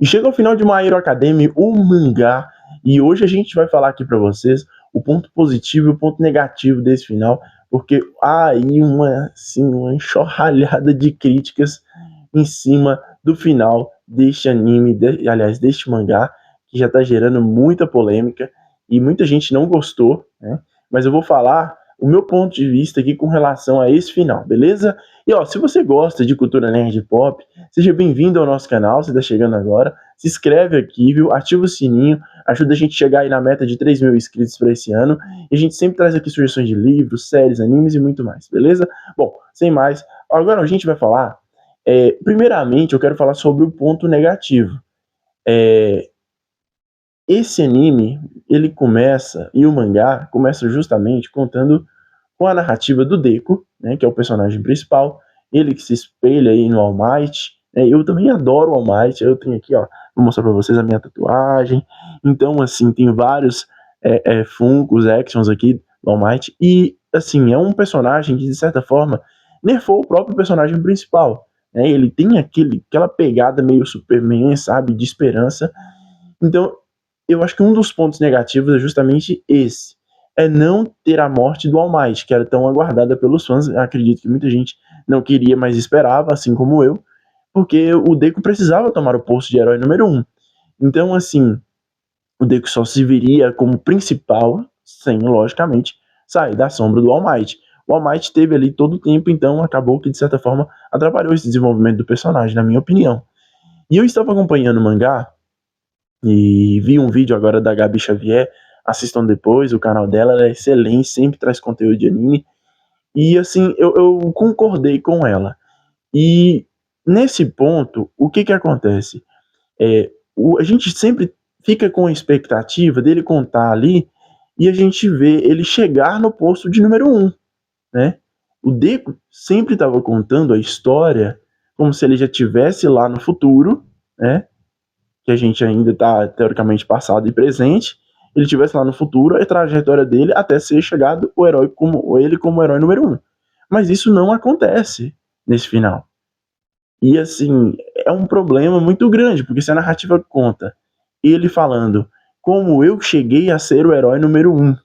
E chega ao final de My Hero Academia, o mangá, e hoje a gente vai falar aqui para vocês o ponto positivo e o ponto negativo desse final, porque há aí uma enxurralhada de críticas em cima do final deste anime, aliás, deste mangá, que já está gerando muita polêmica e muita gente não gostou, né? Mas eu vou falar o meu ponto de vista aqui com relação a esse final, beleza? E ó, se você gosta de cultura nerd pop, seja bem-vindo ao nosso canal, se está chegando agora, se inscreve aqui, viu? Ativa o sininho, ajuda a gente a chegar aí na meta de 3 mil inscritos para esse ano, e a gente sempre traz aqui sugestões de livros, séries, animes e muito mais, beleza? Bom, sem mais, agora a gente vai falar, primeiramente eu quero falar sobre o ponto negativo. Esse anime, ele começa, e o mangá começa justamente contando com a narrativa do Deku, né, que é o personagem principal, ele que se espelha aí no All Might, né, eu também adoro o All Might, eu tenho aqui, ó, vou mostrar pra vocês a minha tatuagem, então, assim, tem vários Funkos, Actions aqui do All Might, e, assim, é um personagem que, de certa forma, nerfou o próprio personagem principal, né, ele tem aquela pegada meio Superman, sabe, de esperança, então, eu acho que um dos pontos negativos é justamente esse, é não ter a morte do All Might, que era tão aguardada pelos fãs. Eu acredito que muita gente não queria, mas esperava, assim como eu, porque o Deku precisava tomar o posto de herói número 1. Então, assim, o Deku só se viria como principal, sem, logicamente, sair da sombra do All Might. O All Might teve ali todo o tempo, então acabou que, de certa forma, atrapalhou esse desenvolvimento do personagem, na minha opinião. E eu estava acompanhando o mangá, e vi um vídeo agora da Gabi Xavier, assistam depois, o canal dela, ela é excelente, sempre traz conteúdo de anime, e assim, eu concordei com ela. E nesse ponto, o que que acontece? A gente sempre fica com a expectativa dele contar ali, e a gente vê ele chegar no posto de número 1, né? O Deku sempre estava contando a história como se ele já estivesse lá no futuro, né? Que a gente ainda está teoricamente passado e presente, ele tivesse lá no futuro a trajetória dele até ser chegado o herói como ele como herói número 1. Mas isso não acontece nesse final. E assim, é um problema muito grande, porque se a narrativa conta ele falando como eu cheguei a ser o herói número 1,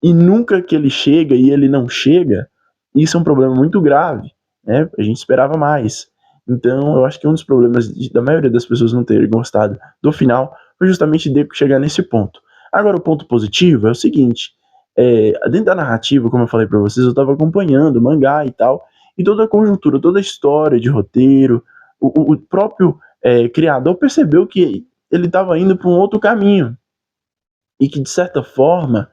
e nunca que ele chega e ele não chega, isso é um problema muito grave, né? A gente esperava mais. Então, eu acho que um dos problemas da maioria das pessoas não terem gostado do final foi justamente Deku chegar nesse ponto. Agora, o ponto positivo é o seguinte: dentro da narrativa, como eu falei para vocês, eu estava acompanhando o mangá e tal, e toda a conjuntura, toda a história de roteiro, o próprio criador percebeu que ele estava indo para um outro caminho, e que, de certa forma,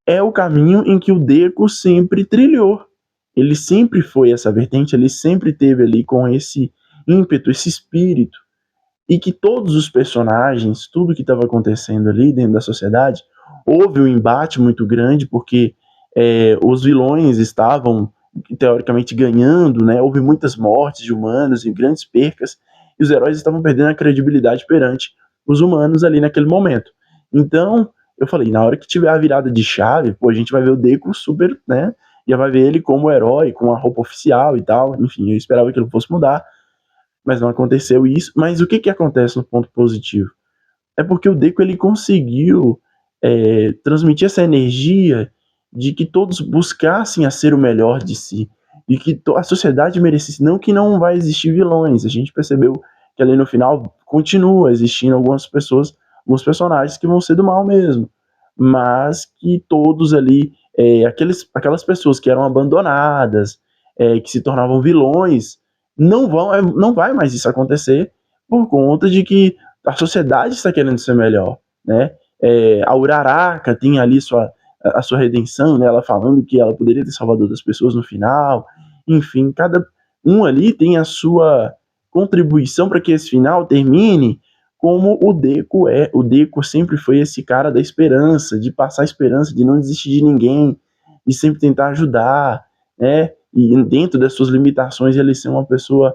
é o caminho em que o Deku sempre trilhou. Ele sempre foi essa vertente, ele sempre teve ali com esse ímpeto, esse espírito. E que todos os personagens, tudo que estava acontecendo ali dentro da sociedade, houve um embate muito grande, porque os vilões estavam, teoricamente, ganhando, né? Houve muitas mortes de humanos e grandes percas, e os heróis estavam perdendo a credibilidade perante os humanos ali naquele momento. Então, eu falei, na hora que tiver a virada de chave, pô, a gente vai ver o Deku super, né? Já vai ver ele como herói, com a roupa oficial e tal. Enfim, eu esperava que ele fosse mudar, mas não aconteceu isso. Mas o que que acontece no ponto positivo? É porque o Deku ele conseguiu transmitir essa energia de que todos buscassem a ser o melhor de si, e que a sociedade merecesse, não que não vai existir vilões. A gente percebeu que ali no final continua existindo algumas pessoas, alguns personagens que vão ser do mal mesmo, mas que todos ali, aquelas pessoas que eram abandonadas, que se tornavam vilões, não vai mais isso acontecer por conta de que a sociedade está querendo ser melhor, né? A Uraraka tem ali a sua redenção, né? Ela falando que ela poderia ter salvado outras pessoas no final. Enfim, cada um ali tem a sua contribuição para que esse final termine como o Deku é. O Deku sempre foi esse cara da esperança, de passar esperança, de não desistir de ninguém, e sempre tentar ajudar, né? E dentro das suas limitações ele ser uma pessoa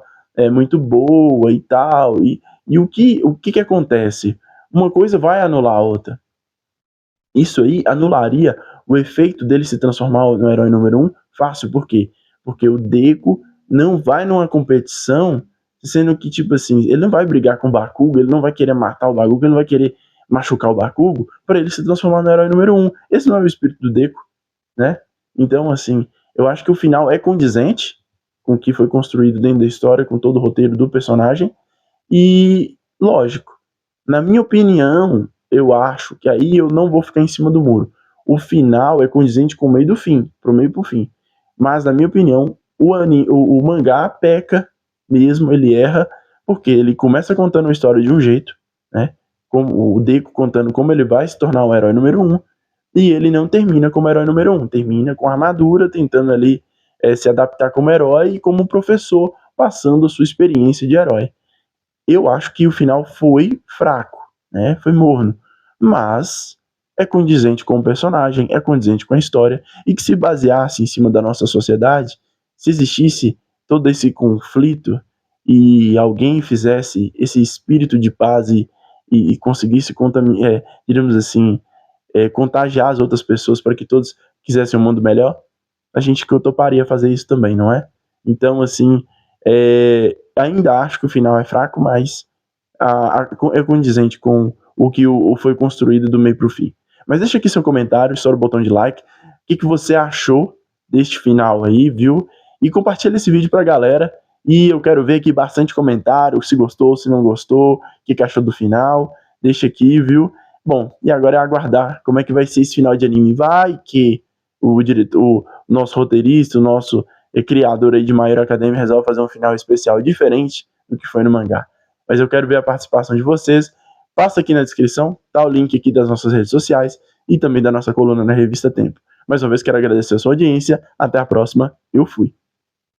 muito boa e tal. E o que acontece? Uma coisa vai anular a outra. Isso aí anularia o efeito dele se transformar no herói número 1 fácil. Por quê? Porque o Deku não vai numa competição sendo que, tipo assim, ele não vai brigar com o Bakugo, ele não vai querer matar o Bakugo, ele não vai querer machucar o Bakugo para ele se transformar no herói número 1. Esse não é o espírito do Deku, né? Então, assim, eu acho que o final é condizente com o que foi construído dentro da história, com todo o roteiro do personagem, e, lógico, na minha opinião, eu acho que aí eu não vou ficar em cima do muro. O final é condizente com o meio do fim, pro meio e pro fim. Mas, na minha opinião, o mangá peca mesmo, ele erra, porque ele começa contando a história de um jeito, né? Como o Deku contando como ele vai se tornar o herói número 1, e ele não termina como herói número 1, termina com a armadura, tentando ali se adaptar como herói e como professor, passando a sua experiência de herói. Eu acho que o final foi fraco, né? Foi morno, mas é condizente com o personagem, é condizente com a história, e que se baseasse em cima da nossa sociedade, se existisse todo esse conflito e alguém fizesse esse espírito de paz e conseguisse digamos assim, contagiar as outras pessoas para que todos quisessem um mundo melhor, a gente que eu toparia fazer isso também, não é? Então, assim, ainda acho que o final é fraco, mas é condizente com o que foi construído do meio para o fim. Mas deixa aqui seu comentário, estoura o botão de like. O que você achou deste final aí, viu? E compartilha esse vídeo pra galera. E eu quero ver aqui bastante comentário, se gostou, se não gostou, o que achou do final. Deixa aqui, viu? Bom, e agora é aguardar como é que vai ser esse final de anime. Vai que o diretor, o nosso roteirista, o nosso criador aí de My Hero Academia resolve fazer um final especial diferente do que foi no mangá. Mas eu quero ver a participação de vocês. Passa aqui na descrição, tá o link aqui das nossas redes sociais e também da nossa coluna na revista Tempo. Mais uma vez quero agradecer a sua audiência. Até a próxima. Eu fui.